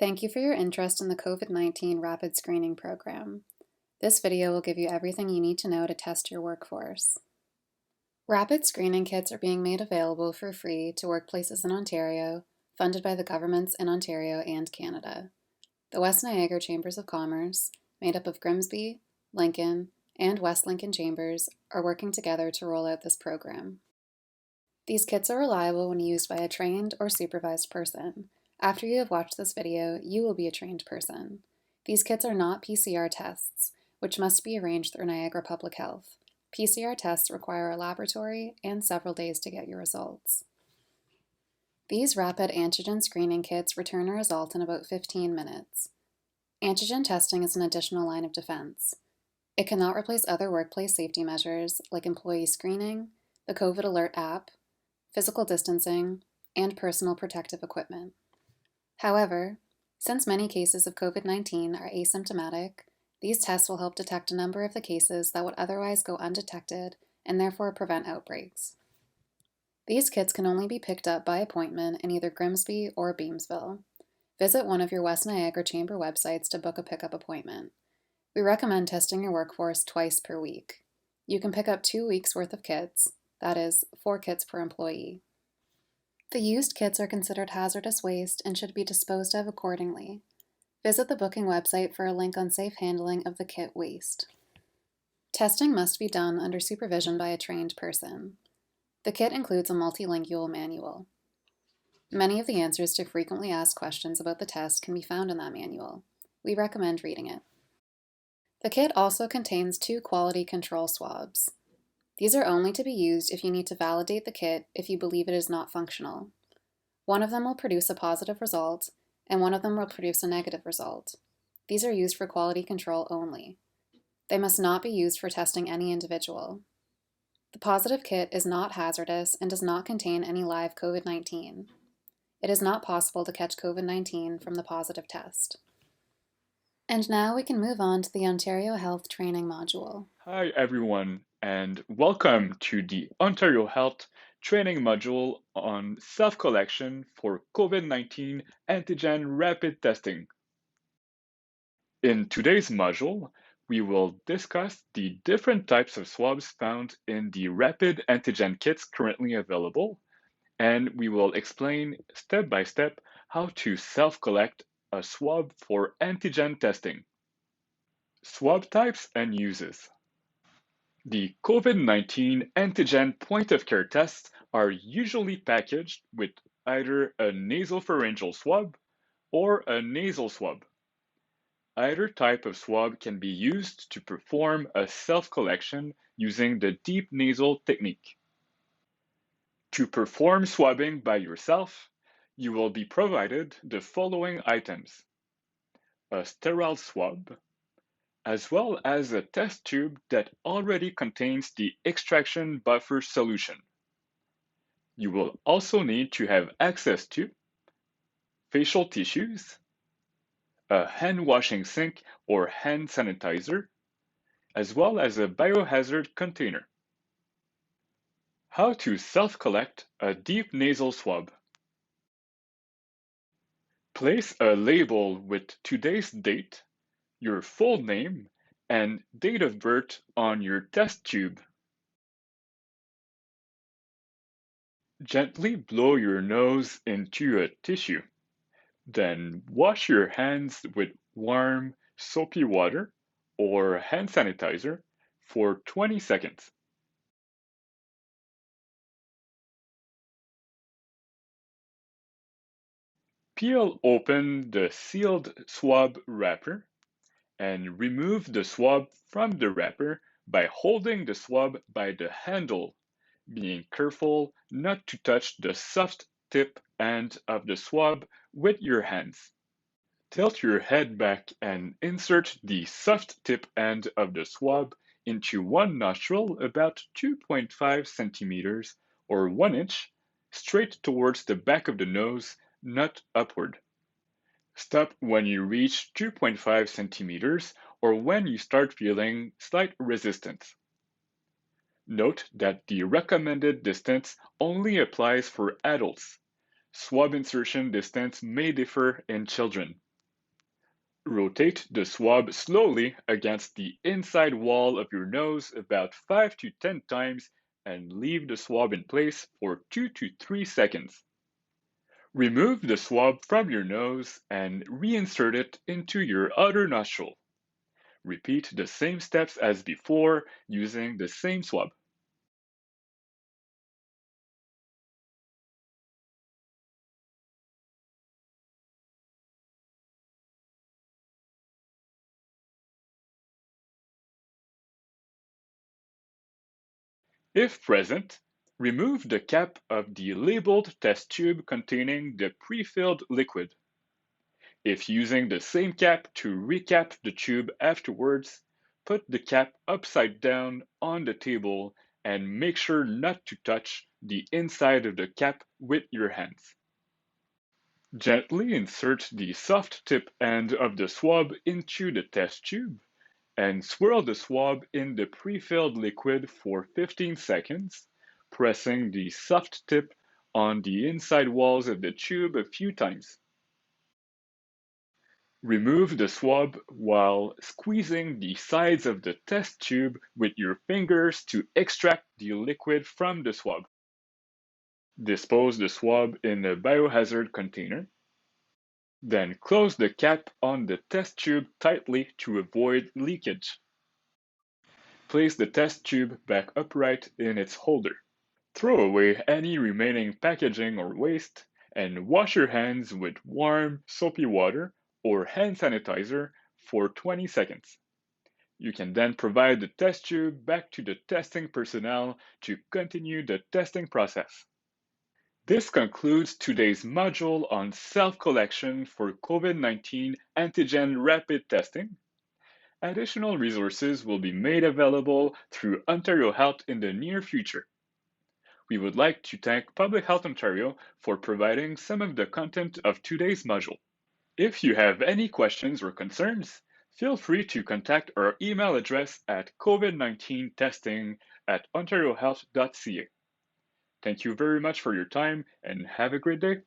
Thank you for your interest in the COVID-19 Rapid Screening Program. This video will give you everything you need to know to test your workforce. Rapid screening kits are being made available for free to workplaces in Ontario, funded by the governments in Ontario and Canada. The West Niagara Chambers of Commerce, made up of Grimsby, Lincoln, and West Lincoln Chambers, are working together to roll out this program. These kits are reliable when used by a trained or supervised person. After you have watched this video, you will be a trained person. These kits are not PCR tests, which must be arranged through Niagara Public Health. PCR tests require a laboratory and several days to get your results. These rapid antigen screening kits return a result in about 15 minutes. Antigen testing is an additional line of defense. It cannot replace other workplace safety measures like employee screening, the COVID Alert app, physical distancing, and personal protective equipment. However, since many cases of COVID-19 are asymptomatic, these tests will help detect a number of the cases that would otherwise go undetected and therefore prevent outbreaks. These kits can only be picked up by appointment in either Grimsby or Beamsville. Visit one of your West Niagara Chamber websites to book a pickup appointment. We recommend testing your workforce twice per week. You can pick up 2 weeks' worth of kits, that is, 4 kits per employee. The used kits are considered hazardous waste and should be disposed of accordingly. Visit the booking website for a link on safe handling of the kit waste. Testing must be done under supervision by a trained person. The kit includes a multilingual manual. Many of the answers to frequently asked questions about the test can be found in that manual. We recommend reading it. The kit also contains 2 quality control swabs. These are only to be used if you need to validate the kit if you believe it is not functional. One of them will produce a positive result, and one of them will produce a negative result. These are used for quality control only. They must not be used for testing any individual. The positive kit is not hazardous and does not contain any live COVID-19. It is not possible to catch COVID-19 from the positive test. And now we can move on to the Ontario Health Training Module. Hi everyone, and welcome to the Ontario Health Training Module on self-collection for COVID-19 antigen rapid testing. In today's module, we will discuss the different types of swabs found in the rapid antigen kits currently available, and we will explain step by step how to self-collect a swab for antigen testing. Swab types and uses. The COVID-19 antigen point-of-care tests are usually packaged with either a nasopharyngeal swab or a nasal swab. Either type of swab can be used to perform a self-collection using the deep nasal technique. To perform swabbing by yourself, you will be provided the following items: a sterile swab, as well as a test tube that already contains the extraction buffer solution. You will also need to have access to facial tissues, a hand washing sink or hand sanitizer, as well as a biohazard container. How to self-collect a deep nasal swab. Place a label with today's date, your full name, and date of birth on your test tube. Gently blow your nose into a tissue. Then wash your hands with warm, soapy water or hand sanitizer for 20 seconds. Peel open the sealed swab wrapper and remove the swab from the wrapper by holding the swab by the handle, being careful not to touch the soft tip end of the swab with your hands. Tilt your head back and insert the soft tip end of the swab into one nostril about 2.5 centimeters or 1 inch, straight towards the back of the nose, not upward. Stop when you reach 2.5 centimeters or when you start feeling slight resistance. Note that the recommended distance only applies for adults. Swab insertion distance may differ in children. Rotate the swab slowly against the inside wall of your nose about 5 to 10 times and leave the swab in place for 2 to 3 seconds. Remove the swab from your nose and reinsert it into your other nostril. Repeat the same steps as before using the same swab. If present, remove the cap of the labeled test tube containing the pre-filled liquid. If using the same cap to recap the tube afterwards, put the cap upside down on the table and make sure not to touch the inside of the cap with your hands. Gently insert the soft tip end of the swab into the test tube and swirl the swab in the pre-filled liquid for 15 seconds, pressing the soft tip on the inside walls of the tube a few times. Remove the swab while squeezing the sides of the test tube with your fingers to extract the liquid from the swab. Dispose the swab in a biohazard container. Then close the cap on the test tube tightly to avoid leakage. Place the test tube back upright in its holder. Throw away any remaining packaging or waste and wash your hands with warm, soapy water or hand sanitizer for 20 seconds. You can then provide the test tube back to the testing personnel to continue the testing process. This concludes today's module on self-collection for COVID-19 antigen rapid testing. Additional resources will be made available through Ontario Health in the near future. We would like to thank Public Health Ontario for providing some of the content of today's module. If you have any questions or concerns, feel free to contact our email address at covid19testing@ontariohealth.ca. Thank you very much for your time and have a great day.